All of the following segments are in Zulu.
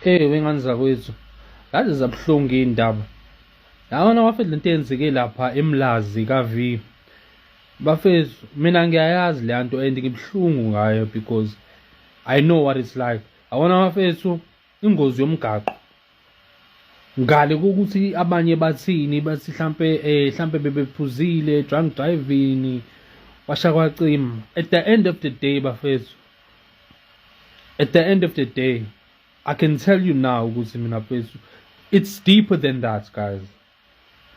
Wengane zakwethu, yazi zabuhlungu iy'ndaba. Yabona bafethu lento eyenzeke lapha eMlazi kaV. Bafethu, mina ngiyayazi le nto and ngibuhlungu ngayo because I know what it's like. Yabona bafethu, ingozi yomgaqo. Ngale kokuthi abanye bathini bathi hlampe bebephuzile, drunk driving, washa kwacima. At the end of the day bafethu, at the end of the day, I can tell you now ukuthi mina bafethu, it's deeper than that, guys.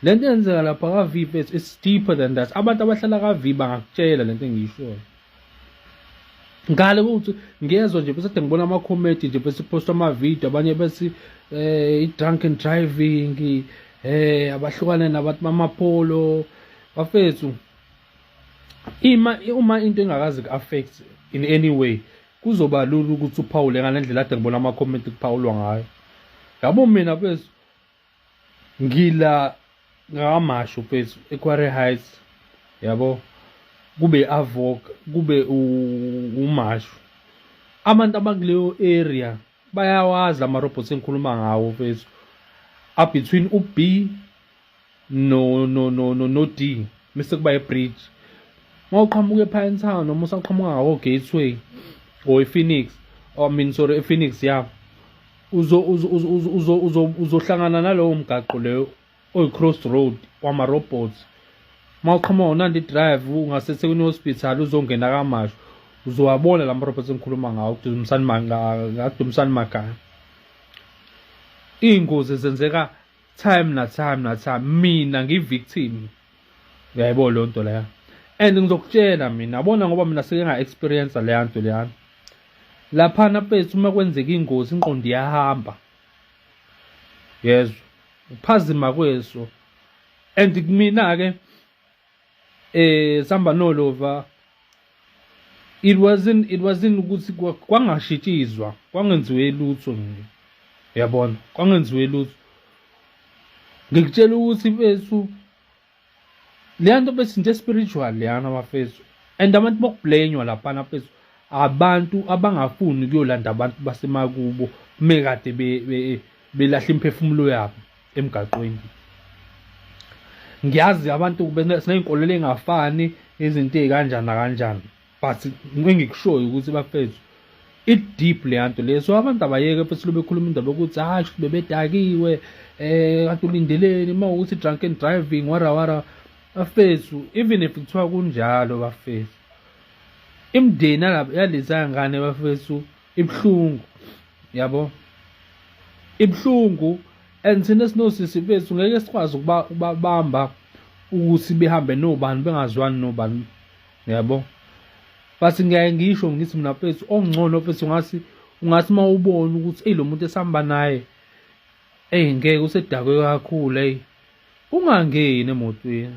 Lento yenzeka lapha kaV bafethu, it's deeper than that. Abantu abahlala kaV bangakutshela lento engiyishoyo. Ngale ukuthi ngiyezwa nje bese ngibona ama-comment nje bese post ama-video abanye bethi i-drunk and driving, abahlukane nabantu bamapolo. Bafethu, uma into engakazi ku-affect in any way, kuzoba lula ukuthi uphawule ngale ndlela ade ngibona ama-comment kuphawulwa ngayo. Yabo mina bese ngila ngamasho bese eQuarry Heights, yabo, kube Avok, kube umasho. Abantu abakuleyo area bayawazi ama-robots engikhuluma ngawo bese up between uB no D bese kuba e-bridge. Mawuqhamuka ePinetown noma usaqhamuka ngawo Gateway or ePhoenix, ePhoenix, yeah, uzohlangana nalowo mgaqo leyo oyi-cross road wama-robots. Mawuqhamuka uNandi Drive ungasethe kune-hospital uzongena kamasho, uzowabona lama-robots engikhuluma ngawo kuDumsani Magana. Iy'ngozi zenzeka time na time. Mina ngi-victim, uyayibona leyo nto leya. And ngizokutshela mina, yabona ngoba mina seke nga-experience leya nto leyana. Laphana bese uma kwenzeka ingozi ingqondo iyahamba, yezwa, uphazima kweso. And mina-ke sihamba nolova, it wasn't ukuthi kwangashitshizwa, kwangenziwe lutho nje, yabona, kwangenziwe lutho. Ngikutshela ukuthi bethu leya nto bese into spiritual leyana bafethu. And abantu bokublenywa laphana bethu abantu abangafuni ukuyolanda abantu basemakubo mekade belahla imphefumulo yabo emgaqweni. Ngiyazi abantu siney'nkolelo ey'ngafani, izinto ey'kanjani, but engikushoyo ukuthi bafethu it deep leya nto leyo. So abantu abayeke bese bekhuluma indaba yokuthi hayi bebedakiwe, kanti ulindeleni uma ukuthi drunk and driving wara. Bafethu, even if kuthiwa kunjalo bafethu, imindeni yalezi ngane bafethu ibuhlungu, yabo, ibuhlungu. And thina sinosisi bethu ngeke sikwazi ukubabamba ukuthi behambe nobani bengazwani nobani, yabo. But ngiyaye ngisho ngithi mina bethu ongcono bethu ungathi uma ubona ukuthi lo muntu esihamba naye ngeke usedakwe kakhulu, ungangeni emotweni.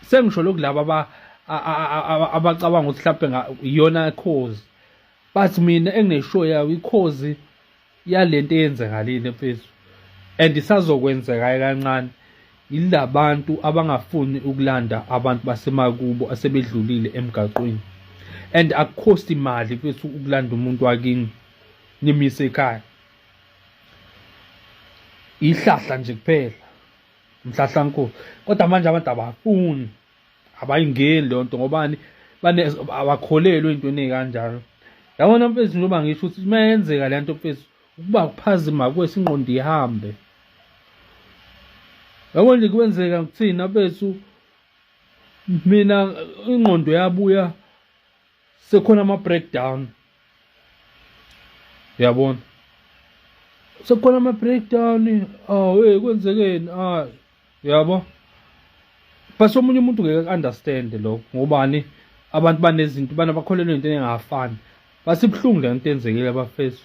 Sengisho lokhu laba abacabanga ukuthi mhlawumbe iyona cause, but mina engineshow yayo i-cause yalento eyenzakalile mfethu, and isazokwenzeka kancane. Yilabantu abangafuni ukulanda abantu basemakubo asebedlulile emgaqweni. And akukhosti imali mfethu ukulanda umuntu wakini nimise ekhaya, ihlahla nje kuphela, mhlahla nkulu. Kodwa manje abantu abafuni, abayingeni leyo nto ngobani, abakholelwa ey'ntweni ey'kanjalo. Yabona mfethu, njengoba ngisho ukuthi uma yenzeka le nto mfethu, ukuba kuphazima kwesi ingqondo ihambe. Yabona nje kwenzeka kuthina bethu, mina ingqondo yabuya sekhona ama-breakdown, yabona, sekhona ama-breakdown. Kwenzekeni? Yabo, but omunye umuntu ngeke understand lokho ngobani abantu banezinto bakholelwa into engafani. Basibuhlungu le nto enzekile bafethu.